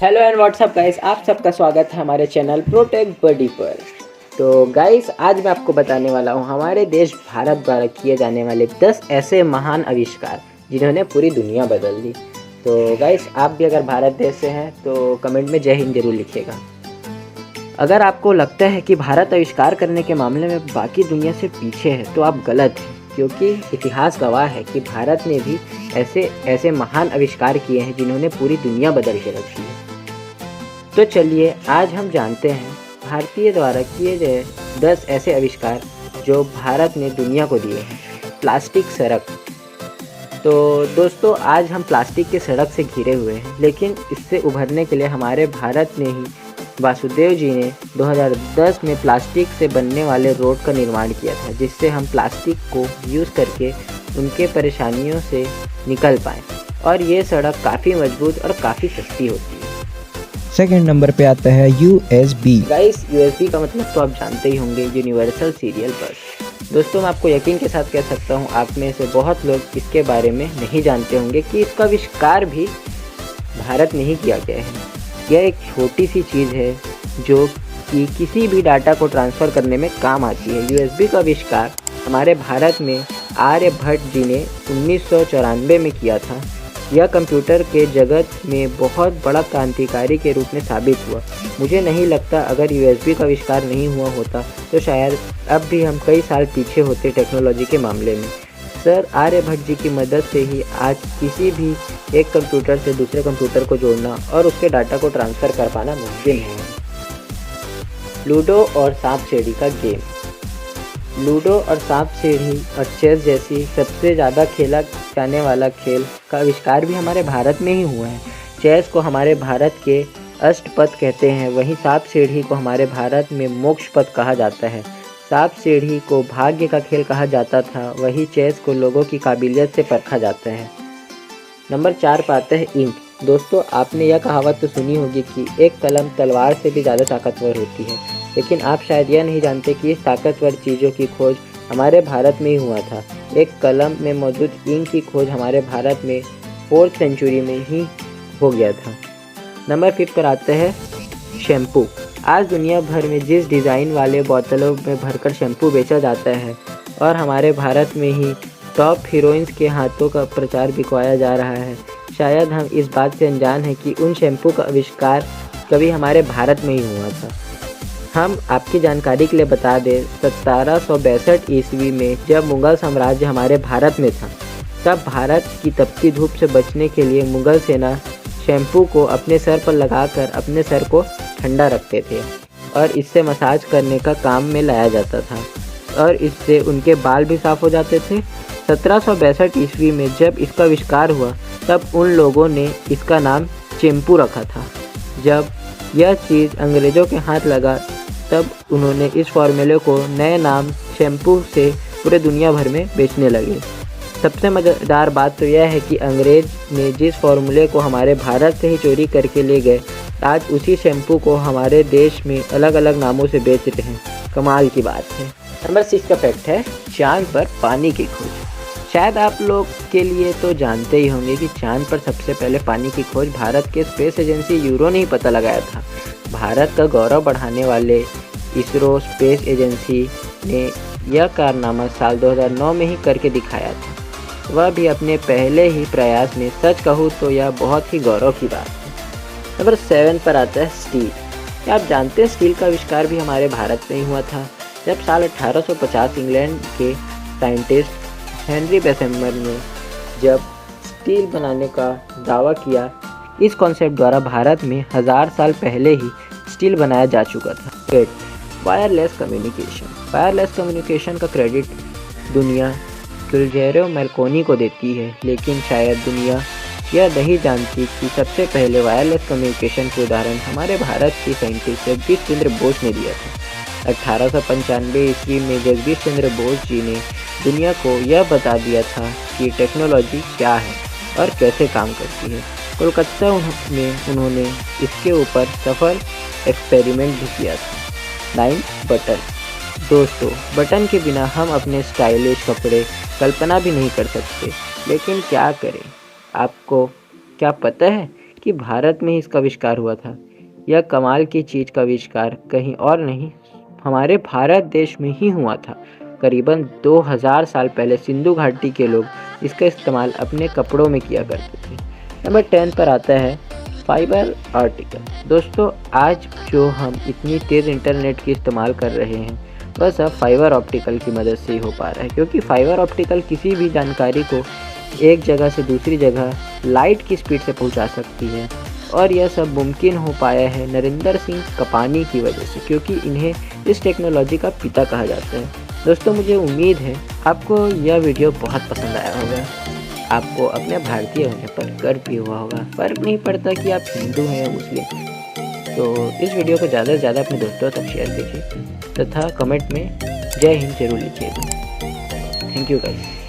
Hello and WhatsApp guys, आप सबका स्वागत है हमारे चैनल प्रोटेक्ट बॉडी पर। तो गाइस, आज मैं आपको बताने वाला हूँ हमारे देश भारत द्वारा किए जाने वाले 10 ऐसे महान आविष्कार जिन्होंने पूरी दुनिया बदल दी। तो गाइस, आप भी अगर भारत देश से हैं तो कमेंट में जय हिंद जरूर लिखिएगा। अगर आपको लगता है कि भारत आविष्कार करने के मामले में बाकी दुनिया से पीछे है तो आप गलत हैं, क्योंकि इतिहास गवाह है कि भारत ने भी ऐसे महान आविष्कार किए हैं जिन्होंने पूरी दुनिया बदल के रखी है। तो चलिए आज हम जानते हैं भारतीय द्वारा किए गए 10 ऐसे आविष्कार जो भारत ने दुनिया को दिए हैं। प्लास्टिक सड़क। तो दोस्तों, आज हम प्लास्टिक के सड़क से घिरे हुए हैं, लेकिन इससे उभरने के लिए हमारे भारत ने ही वासुदेव जी ने 2010 में प्लास्टिक से बनने वाले रोड का निर्माण किया था, जिससे हम प्लास्टिक को यूज़ करके उनके परेशानियों से निकल पाएँ। और ये सड़क काफ़ी मजबूत और काफ़ी सस्ती होती है। सेकंड नंबर पे आता है USB। गाइस, USB का मतलब तो आप जानते ही होंगे, यूनिवर्सल सीरियल बस। दोस्तों, मैं आपको यकीन के साथ कह सकता हूँ, आप में से बहुत लोग इसके बारे में नहीं जानते होंगे कि इसका आविष्कार भी भारत में ही किया गया है। यह एक छोटी सी चीज़ है जो कि किसी भी डाटा को ट्रांसफ़र करने में काम आती है। USB का आविष्कार हमारे भारत में आर्यभट्ट जी ने 1994 में किया था। यह कंप्यूटर के जगत में बहुत बड़ा क्रांतिकारी के रूप में साबित हुआ। मुझे नहीं लगता अगर USB का आविष्कार नहीं हुआ होता तो शायद अब भी हम कई साल पीछे होते टेक्नोलॉजी के मामले में। सर आर्यभट्ट जी की मदद से ही आज किसी भी एक कंप्यूटर से दूसरे कंप्यूटर को जोड़ना और उसके डाटा को ट्रांसफ़र कर पाना मुमकिन है। लूडो और सांप सीढ़ी का गेम। लूडो और सांप सीढ़ी और चेस जैसी सबसे ज़्यादा खेला जाने वाला खेल का आविष्कार भी हमारे भारत में ही हुआ है। चेस को हमारे भारत के अष्टपद कहते हैं, वहीं सांप सीढ़ी को हमारे भारत में मोक्ष पद कहा जाता है। सांप सीढ़ी को भाग्य का खेल कहा जाता था, वहीं चेस को लोगों की काबिलियत से परखा जाता है। नंबर 4 पर आता है इंक। दोस्तों, आपने यह कहावत तो सुनी होगी कि एक कलम तलवार से भी ज़्यादा ताकतवर होती है, लेकिन आप शायद यह नहीं जानते कि इस ताकतवर चीज़ों की खोज हमारे भारत में ही हुआ था। एक कलम में मौजूद इंक की खोज हमारे भारत में 4th सेंचुरी में ही हो गया था। नंबर 5 पर आता है शैम्पू। आज दुनिया भर में जिस डिज़ाइन वाले बोतलों में भरकर शैम्पू बेचा जाता है और हमारे भारत में ही टॉप हीरोइंस के हाथों का प्रचार बिकवाया जा रहा है, शायद हम इस बात से अनजान हैं कि उन शैम्पू का आविष्कार कभी हमारे भारत में ही हुआ था। हम आपकी जानकारी के लिए बता दें, 1762 ईस्वी में जब मुग़ल साम्राज्य हमारे भारत में था, तब भारत की तपती धूप से बचने के लिए मुग़ल सेना शैम्पू को अपने सर पर लगाकर अपने सर को ठंडा रखते थे और इससे मसाज करने का काम में लाया जाता था और इससे उनके बाल भी साफ़ हो जाते थे। 1762 ईस्वी में जब इसका आविष्कार हुआ तब उन लोगों ने इसका नाम चैम्पू रखा था। जब यह चीज़ अंग्रेज़ों के हाथ लगा तब उन्होंने इस फार्मूले को नए नाम शैम्पू से पूरे दुनिया भर में बेचने लगे। सबसे मज़ेदार बात तो यह है कि अंग्रेज़ ने जिस फार्मूले को हमारे भारत से ही चोरी करके ले गए, आज उसी शैम्पू को हमारे देश में अलग अलग नामों से बेच रहे हैं। कमाल की बात है। नंबर 6 का फैक्ट है चाँद पर पानी की खोज। शायद आप लोग के लिए तो जानते ही होंगे कि चाँद पर सबसे पहले पानी की खोज भारत के स्पेस एजेंसी यूरो ने ही पता लगाया था। भारत का गौरव बढ़ाने वाले इसरो स्पेस एजेंसी ने यह कारनामा साल 2009 में ही करके दिखाया था, वह भी अपने पहले ही प्रयास में। सच कहूँ तो यह बहुत ही गौरव की बात है। नंबर 7 पर आता है स्टील। क्या आप जानते हैं स्टील का आविष्कार भी हमारे भारत में ही हुआ था? जब साल 1850 इंग्लैंड के साइंटिस्ट हेनरी बेसेमर ने जब स्टील बनाने का दावा किया, इस कॉन्सेप्ट द्वारा भारत में 1000 साल पहले ही स्टील बनाया जा चुका था। 8. Wireless communication. वायरलेस कम्युनिकेशन का क्रेडिट दुनिया गुलजेरो मार्कोनी को देती है, लेकिन शायद दुनिया यह नहीं जानती कि सबसे पहले वायरलेस कम्युनिकेशन के उदाहरण हमारे भारत के साइंटिस्ट जगदीश चंद्र बोस ने दिया था। 1895 ईस्वी में जगदीश चंद्र बोस जी ने दुनिया को यह बता दिया था कि टेक्नोलॉजी क्या है और कैसे काम करती है। कोलकाता में उन्होंने इसके ऊपर सफल एक्सपेरिमेंट भी किया था। 9. बटन। दोस्तों, बटन के बिना हम अपने स्टाइलिश कपड़े कल्पना भी नहीं कर सकते, लेकिन क्या करें। आपको क्या पता है कि भारत में ही इसका आविष्कार हुआ था। यह कमाल की चीज़ का आविष्कार कहीं और नहीं, हमारे भारत देश में ही हुआ था। करीबन 2000 साल पहले सिंधु घाटी के लोग इसका इस्तेमाल अपने कपड़ों में किया करते थे। नंबर 10 पर आता है फाइबर ऑप्टिकल। दोस्तों, आज जो हम इतनी तेज़ इंटरनेट की इस्तेमाल कर रहे हैं वह सब फाइबर ऑप्टिकल की मदद से ही हो पा रहा है, क्योंकि फाइबर ऑप्टिकल किसी भी जानकारी को एक जगह से दूसरी जगह लाइट की स्पीड से पहुंचा सकती है। और यह सब मुमकिन हो पाया है नरेंद्र सिंह कपानी की वजह से, क्योंकि इन्हें इस टेक्नोलॉजी का पिता कहा जाता है। दोस्तों, मुझे उम्मीद है आपको यह वीडियो बहुत पसंद आया होगा। आपको अपने भारतीय होने पर गर्व भी हुआ होगा। फ़र्क नहीं पड़ता कि आप हिंदू हैं या मुस्लिम। तो इस वीडियो को ज़्यादा से ज़्यादा अपने दोस्तों तक शेयर कीजिए तथा कमेंट में जय हिंद जरूर लिखिएगा। Thank you guys.